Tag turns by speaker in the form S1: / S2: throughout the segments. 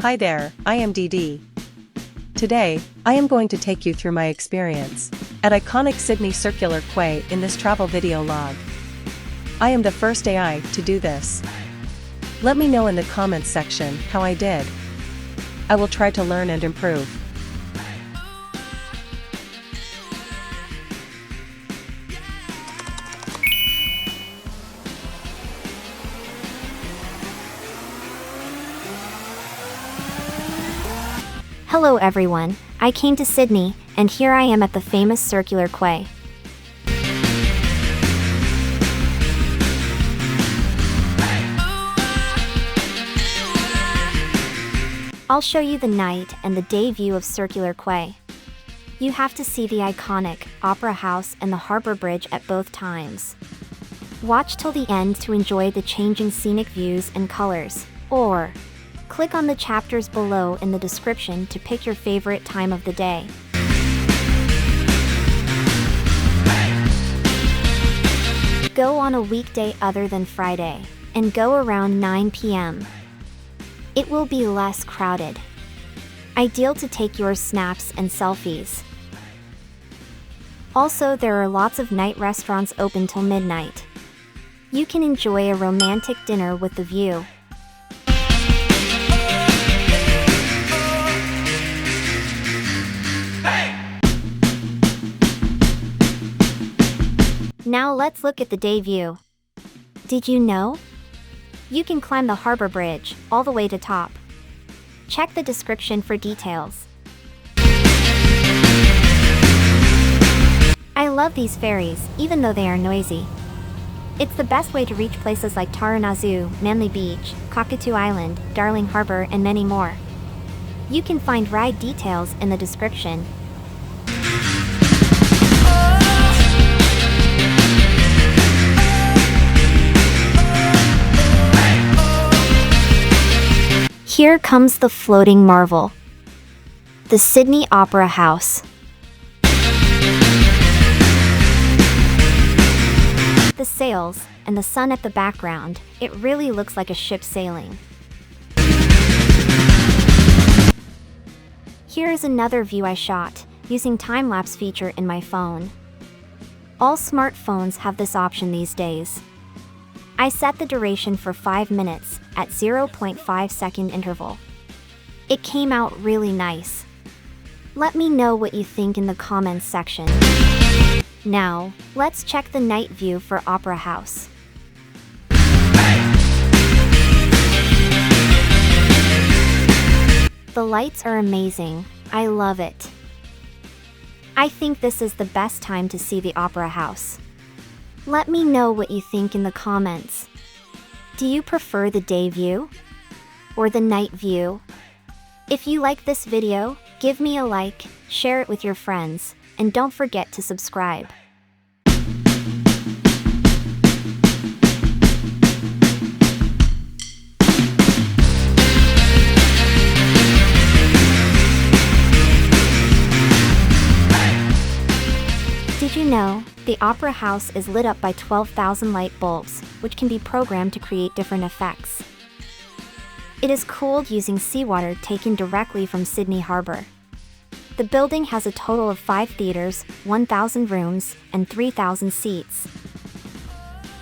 S1: Hi there, I am DD. Today, I am going to take you through my experience at iconic Sydney Circular Quay in this travel video log. I am the first AI to do this. Let me know in the comments section how I did. I will try to learn and improve.
S2: Hello everyone, I came to Sydney, and here I am at the famous Circular Quay. I'll show you the night and the day view of Circular Quay. You have to see the iconic Opera House and the Harbour Bridge at both times. Watch till the end to enjoy the changing scenic views and colors, or click on the chapters below in the description to pick your favorite time of the day. Go on a weekday other than Friday, and go around 9 p.m. It will be less crowded. Ideal to take your snaps and selfies. Also, there are lots of night restaurants open till midnight. You can enjoy a romantic dinner with the view. Now let's look at the day view. Did you know? You can climb the Harbour Bridge all the way to top. Check the description for details. I love these ferries, even though they are noisy. It's the best way to reach places like Taranazzu, Manly Beach, Cockatoo Island, Darling Harbour, and many more. You can find ride details in the description. Here comes the floating marvel, the Sydney Opera House. The sails and the sun at the background, it really looks like a ship sailing. Here is another view I shot using time-lapse feature in my phone. All smartphones have this option these days. I set the duration for 5 minutes at 0.5 second interval. It came out really nice. Let me know what you think in the comments section. Now, let's check the night view for Opera House. The lights are amazing. I love it. I think this is the best time to see the Opera House. Let me know what you think in the comments. Do you prefer the day view or the night view? If you like this video, give me a like, share it with your friends, and don't forget to subscribe. Did you know, the Opera House is lit up by 12,000 light bulbs, which can be programmed to create different effects. It is cooled using seawater taken directly from Sydney Harbour. The building has a total of 5 theatres, 1,000 rooms, and 3,000 seats.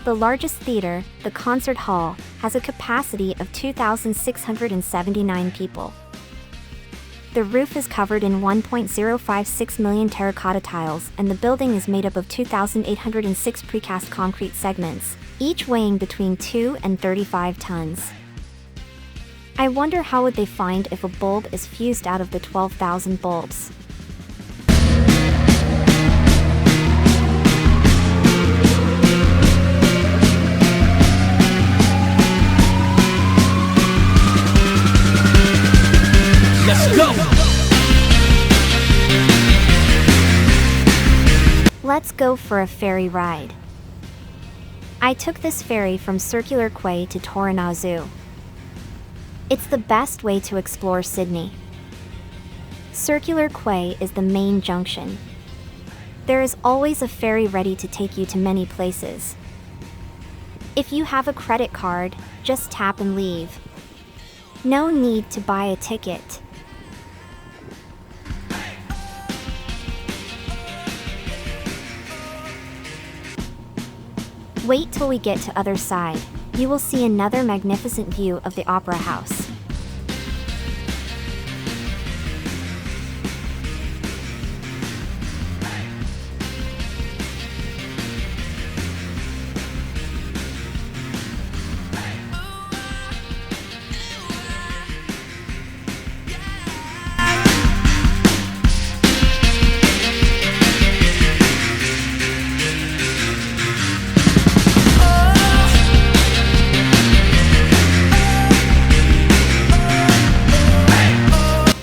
S2: The largest theatre, the concert hall, has a capacity of 2,679 people. The roof is covered in 1.056 million terracotta tiles, and the building is made up of 2,806 precast concrete segments, each weighing between 2 and 35 tons. I wonder how would they find if a bulb is fused out of the 12,000 bulbs.
S3: Let's go!
S2: Let's go for a ferry ride. I took this ferry from Circular Quay to Taranazzu. It's the best way to explore Sydney. Circular Quay is the main junction. There is always a ferry ready to take you to many places. If you have a credit card, just tap and leave. No need to buy a ticket. Wait till we get to other side. You will see another magnificent view of the Opera House.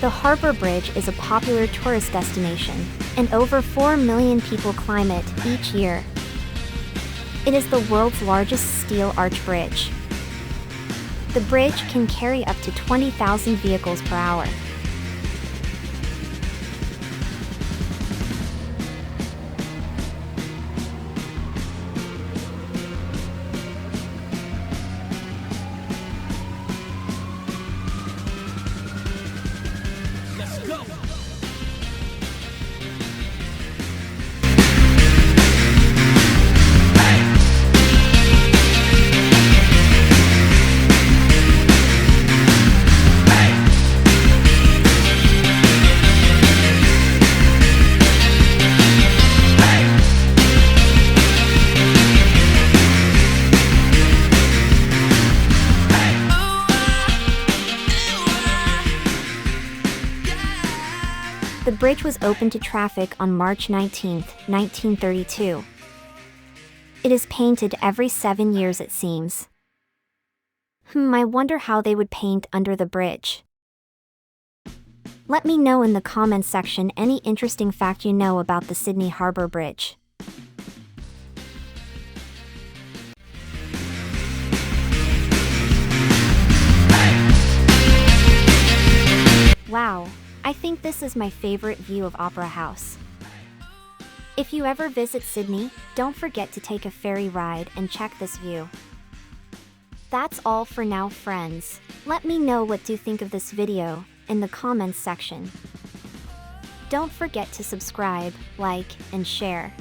S2: The Harbour Bridge is a popular tourist destination, and over 4 million people climb it each year. It is the world's largest steel arch bridge. The bridge can carry up to 20,000 vehicles per hour.
S3: Let's go.
S2: The bridge was opened to traffic on March 19, 1932. It is painted every 7 years, it seems. I wonder how they would paint under the bridge. Let me know in the comments section any interesting fact you know about the Sydney Harbour Bridge. Wow, I think this is my favorite view of Opera House. If you ever visit Sydney, don't forget to take a ferry ride and check this view. That's all for now, friends. Let me know what you think of this video in the comments section. Don't forget to subscribe, like, and share.